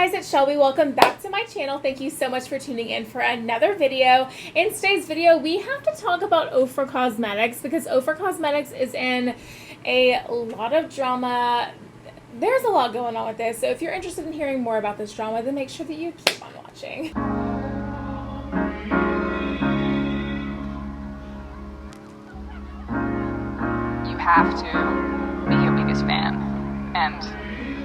guys, it's Shelby. Welcome back to my channel. Thank you so much for tuning in for another video. In today's video, we have to talk about Ofra Cosmetics because Ofra Cosmetics is in a lot of drama. There's a lot going on with this, so if you're interested in hearing more about this drama, then make sure that you keep on watching. You have to be your biggest fan. And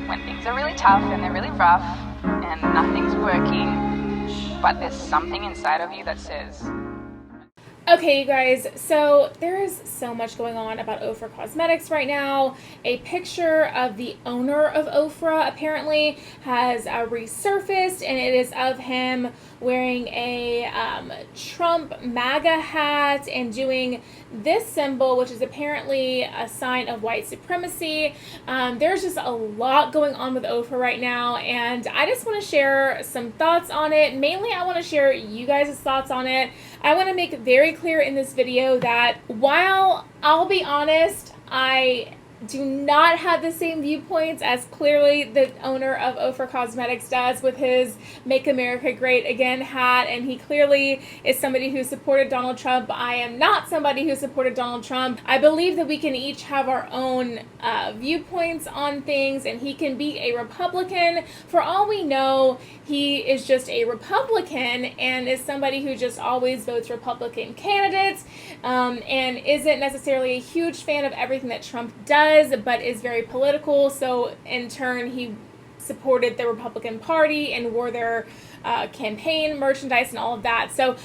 when things are really tough and they're really rough and nothing's working, but there's something inside of you that says... Okay, you guys, so there is so much going on about Ofra Cosmetics right now. A picture of the owner of Ofra apparently has resurfaced, and it is of him wearing a Trump MAGA hat and doing this symbol, which is apparently a sign of white supremacy. There's just a lot going on with Ofra right now, and I just want to share some thoughts on it. Mainly, I want to share you guys' thoughts on it. I want to make it very clear in this video that while I'll be honest, I do not have the same viewpoints as clearly the owner of Ofra Cosmetics does with his Make America Great Again hat, and he clearly is somebody who supported Donald Trump. I am not somebody who supported Donald Trump. I believe that we can each have our own viewpoints on things, and he can be a Republican. For all we know, he is just a Republican and is somebody who just always votes Republican candidates and isn't necessarily a huge fan of everything that Trump does, but is very political. So in turn, he supported the Republican Party and wore their campaign merchandise and all of that. So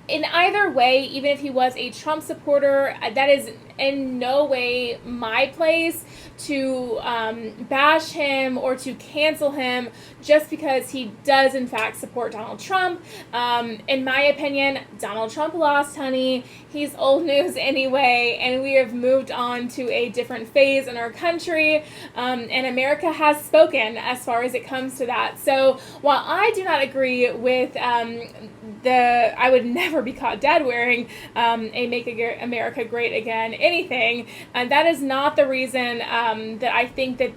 in either way, even if he was a Trump supporter, that is in no way my place to bash him or to cancel him just because he does in fact support Donald Trump. In my opinion, Donald Trump lost, honey. He's old news anyway, and we have moved on to a different phase in our country, and America has spoken as far as it comes to that. So while I do not agree with I would never be caught dead wearing a Make America Great Again anything, and that is not the reason that I think that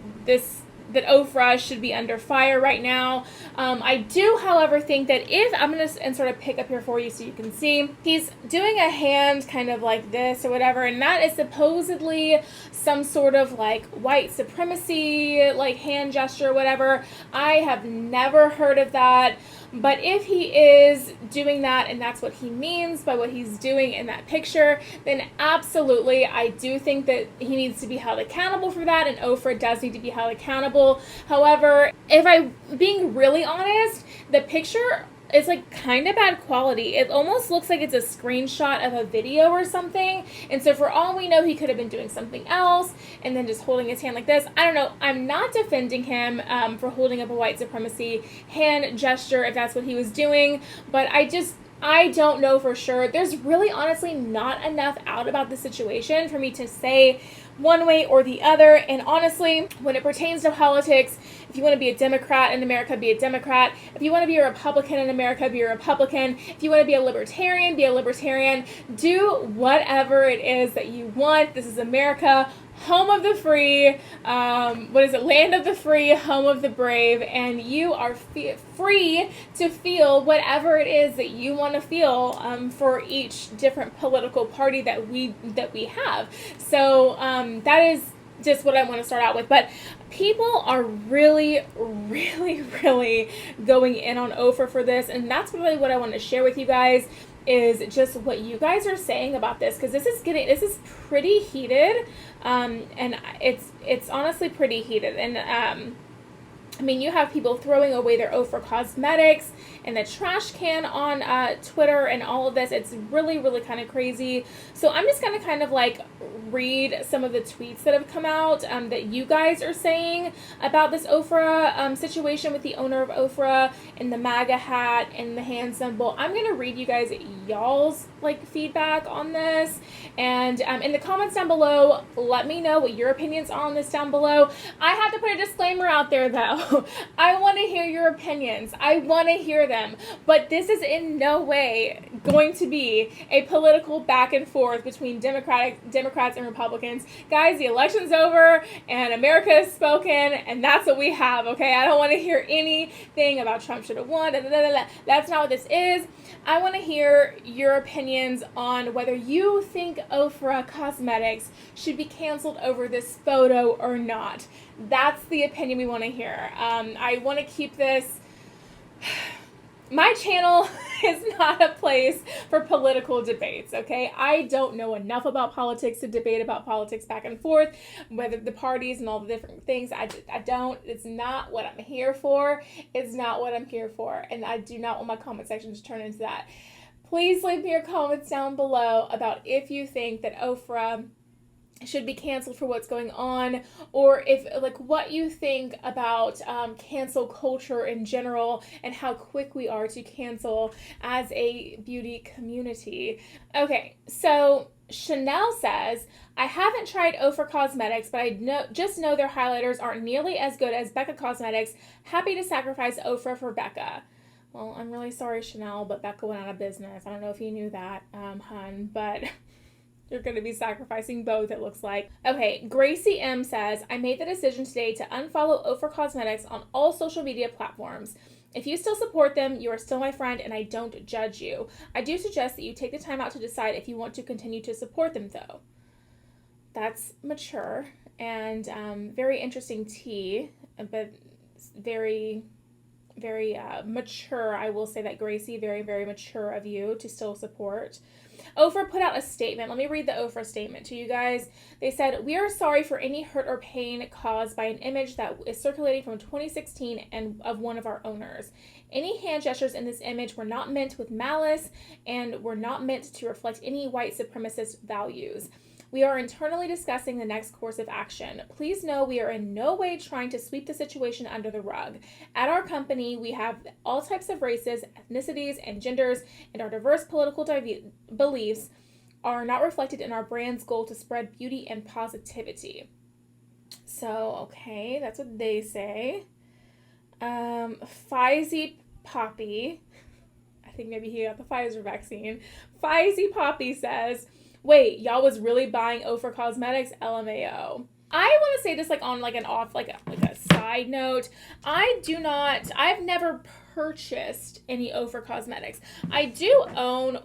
that Ofra should be under fire right now. I do, however, think that if I'm going to sort of pick up here for you so you can see, he's doing a hand kind of like this or whatever, and that is supposedly some sort of like white supremacy, like hand gesture or whatever. I have never heard of that. But if he is doing that and that's what he means by what he's doing in that picture, then absolutely I do think that he needs to be held accountable for that, and Ofra does need to be held accountable. However, if I'm being really honest, the picture is like kind of bad quality. It almost looks like it's a screenshot of a video or something. And so for all we know, he could have been doing something else and then just holding his hand like this. I don't know. I'm not defending him for holding up a white supremacy hand gesture if that's what he was doing, but I don't know for sure. There's really honestly not enough out about the situation for me to say one way or the other. And honestly, when it pertains to politics, if you want to be a Democrat in America, be a Democrat. If you want to be a Republican in America, be a Republican. If you want to be a libertarian, be a libertarian. Do whatever it is that you want. This is America, home of the free, land of the free, home of the brave, and you are free to feel whatever it is that you want to feel for each different political party that we have. So that is just what I want to start out with. But people are really, really, really going in on Ofra for this, and that's really what I want to share with you guys, is just what you guys are saying about this, because this is pretty heated, and it's honestly pretty heated. And I mean, you have people throwing away their Ofra Cosmetics in the trash can on Twitter and all of this. It's really, really kind of crazy. So I'm just going to kind of like read some of the tweets that have come out that you guys are saying about this Ofra situation with the owner of Ofra and the MAGA hat and the hand symbol. I'm going to read you guys y'all's like feedback on this, and in the comments down below, let me know what your opinions are on this down below. I have to put a disclaimer out there though. I want to hear your opinions. I want to hear them. But this is in no way going to be a political back and forth between Democrats and Republicans. Guys, the election's over and America has spoken, and that's what we have, okay? I don't want to hear anything about Trump should have won. That's not what this is. I want to hear your opinions on whether you think Ofra Cosmetics should be canceled over this photo or not. That's the opinion we want to hear. I want to keep this. My channel is not a place for political debates, okay? I don't know enough about politics to debate about politics back and forth, whether the parties and all the different things. I don't. It's not what I'm here for. It's not what I'm here for. And I do not want my comment section to turn into that. Please leave me your comments down below about if you think that Ofra should be canceled for what's going on, or if what you think about cancel culture in general and how quick we are to cancel as a beauty community. Okay, so Chanel says, I haven't tried Ofra Cosmetics, but I just know their highlighters aren't nearly as good as Becca Cosmetics. Happy to sacrifice Ofra for Becca. Well, I'm really sorry, Chanel, but Becca went out of business. I don't know if you knew that, hun, but you're going to be sacrificing both, it looks like. Okay, Gracie M says, I made the decision today to unfollow Ofra Cosmetics on all social media platforms. If you still support them, you are still my friend and I don't judge you. I do suggest that you take the time out to decide if you want to continue to support them, though. That's mature and very interesting tea, but very, very mature. I will say that, Gracie, very, very mature of you to still support. Ofra put out a statement. Let me read the Ofra statement to you guys. They said, we are sorry for any hurt or pain caused by an image that is circulating from 2016 and of one of our owners. Any hand gestures in this image were not meant with malice and were not meant to reflect any white supremacist values. We are internally discussing the next course of action. Please know we are in no way trying to sweep the situation under the rug. At our company, we have all types of races, ethnicities, and genders, and our diverse political beliefs are not reflected in our brand's goal to spread beauty and positivity. So, okay, that's what they say. Pfizer Poppy, I think maybe he got the Pfizer vaccine. Pfizer Poppy says, wait, y'all was really buying Ofra Cosmetics? LMAO. I want to say this on a side note. I've never purchased any Ofra Cosmetics. I do own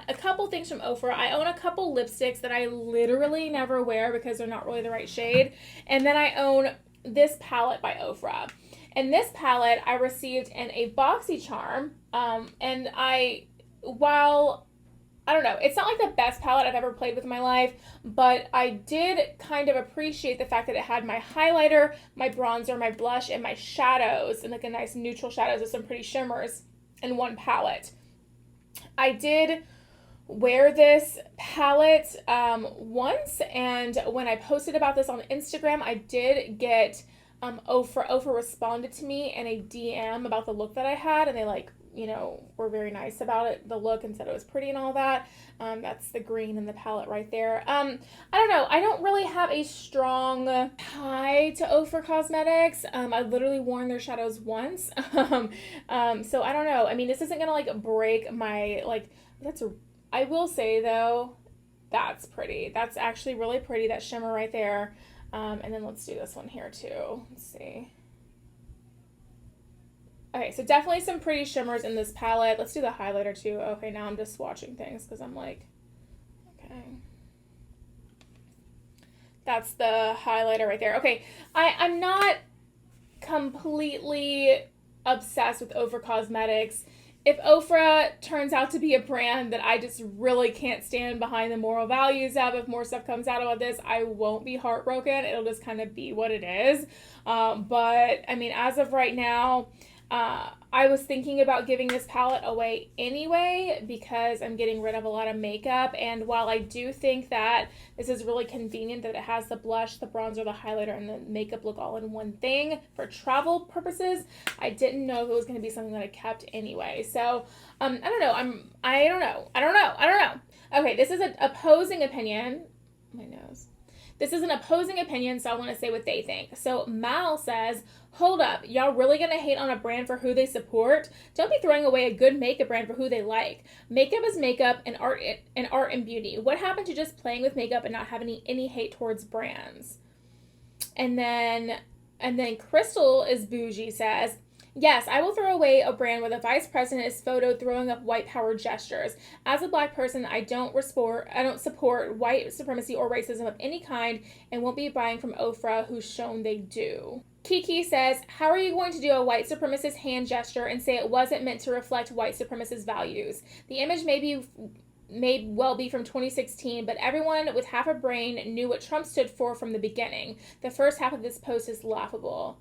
a couple things from Ofra. I own a couple lipsticks that I literally never wear because they're not really the right shade. And then I own this palette by Ofra. And this palette I received in a BoxyCharm. And while I don't know, it's not like the best palette I've ever played with in my life, but I did kind of appreciate the fact that it had my highlighter, my bronzer, my blush, and my shadows, and like a nice neutral shadows with some pretty shimmers in one palette. I did wear this palette once, and when I posted about this on Instagram, I did get Ofra responded to me in a DM about the look that I had, and they were very nice about it, the look, and said it was pretty and all that. That's the green in the palette right there. I don't know. I don't really have a strong tie to Ofra Cosmetics. I've literally worn their shadows once. So I don't know. I mean, this isn't gonna break my, I will say though, that's pretty. That's actually really pretty, that shimmer right there. And then let's do this one here too. Let's see. Okay, so definitely some pretty shimmers in this palette. Let's do the highlighter too. Okay, now I'm just swatching things because I'm like, okay. That's the highlighter right there. Okay, I'm not completely obsessed with Ofra Cosmetics. If Ofra turns out to be a brand that I just really can't stand behind the moral values of, if more stuff comes out about this, I won't be heartbroken. It'll just kind of be what it is. But, I mean, as of right now, I was thinking about giving this palette away anyway because I'm getting rid of a lot of makeup, and while I do think that this is really convenient that it has the blush, the bronzer, the highlighter, and the makeup look all in one thing for travel purposes, I didn't know if it was going to be something that I kept anyway. So, I don't know. I don't know. Okay, this is an opposing opinion. My nose. This is an opposing opinion, so I want to say what they think. So Mal says, hold up, y'all really gonna hate on a brand for who they support? Don't be throwing away a good makeup brand for who they like. Makeup is makeup, and art and beauty. What happened to just playing with makeup and not having any hate towards brands? And then Crystal is bougie says, yes, I will throw away a brand where the vice president is photoed throwing up white power gestures. As a black person, I don't support white supremacy or racism of any kind, and won't be buying from Ofra, who's shown they do. Kiki says, how are you going to do a white supremacist hand gesture and say it wasn't meant to reflect white supremacist values? The image may well be from 2016, but everyone with half a brain knew what Trump stood for from the beginning. The first half of this post is laughable.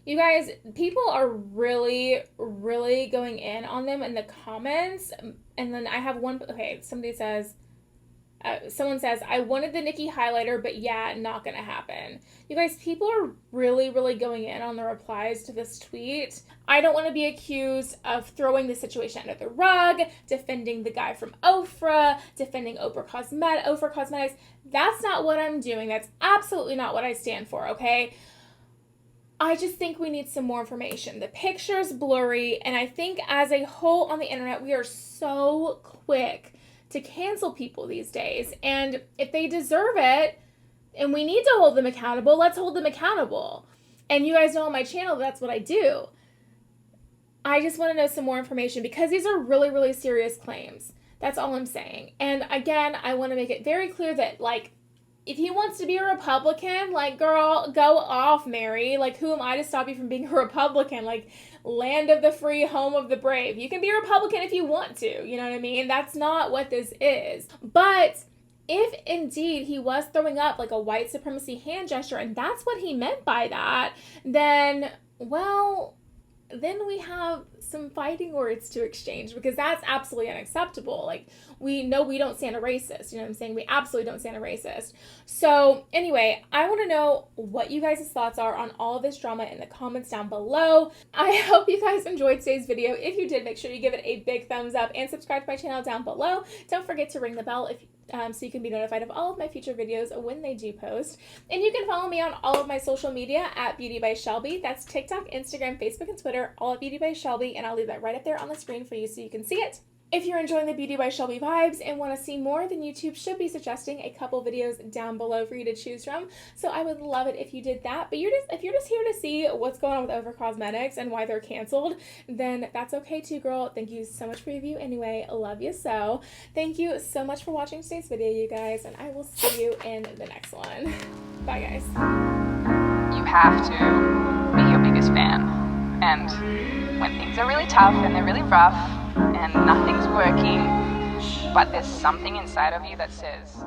You guys, people are really, really going in on them in the comments. And then I have one, okay, someone says, I wanted the Nikki highlighter, but yeah, not gonna happen. You guys, people are really, really going in on the replies to this tweet. I don't want to be accused of throwing the situation under the rug, defending the guy from Ofra, defending Ofra Cosmetics. That's not what I'm doing. That's absolutely not what I stand for, okay? I just think we need some more information. The picture's blurry, and I think as a whole on the internet, we are so quick to cancel people these days. And if they deserve it, and we need to hold them accountable, let's hold them accountable. And you guys know on my channel, that's what I do. I just want to know some more information because these are really, really serious claims. That's all I'm saying. And again, I want to make it very clear that, like, if he wants to be a Republican, like, girl, go off, Mary. Like, who am I to stop you from being a Republican? Like, land of the free, home of the brave. You can be a Republican if you want to. You know what I mean? That's not what this is. But if indeed he was throwing up like a white supremacy hand gesture, and that's what he meant by that, then, well, then we have some fighting words to exchange because that's absolutely unacceptable. Like, we know we don't stand a racist. You know what I'm saying? We absolutely don't stand a racist. So anyway, I want to know what you guys' thoughts are on all of this drama in the comments down below. I hope you guys enjoyed today's video. If you did, make sure you give it a big thumbs up and subscribe to my channel down below. Don't forget to ring the bell so you can be notified of all of my future videos when they do post. And you can follow me on all of my social media at Beauty by Shelby. That's TikTok, Instagram, Facebook, and Twitter, all at Beauty by Shelby, and I'll leave that right up there on the screen for you so you can see it. If you're enjoying the Beauty by Shelby vibes and want to see more, then YouTube should be suggesting a couple videos down below for you to choose from. So I would love it if you did that. But if you're just here to see what's going on with Ofra Cosmetics and why they're canceled, then that's okay too, girl. Thank you so much for your view anyway. I love you so. Thank you so much for watching today's video, you guys, and I will see you in the next one. Bye, guys. You have to be your biggest fan. And when things are really tough and they're really rough and nothing's working, but there's something inside of you that says,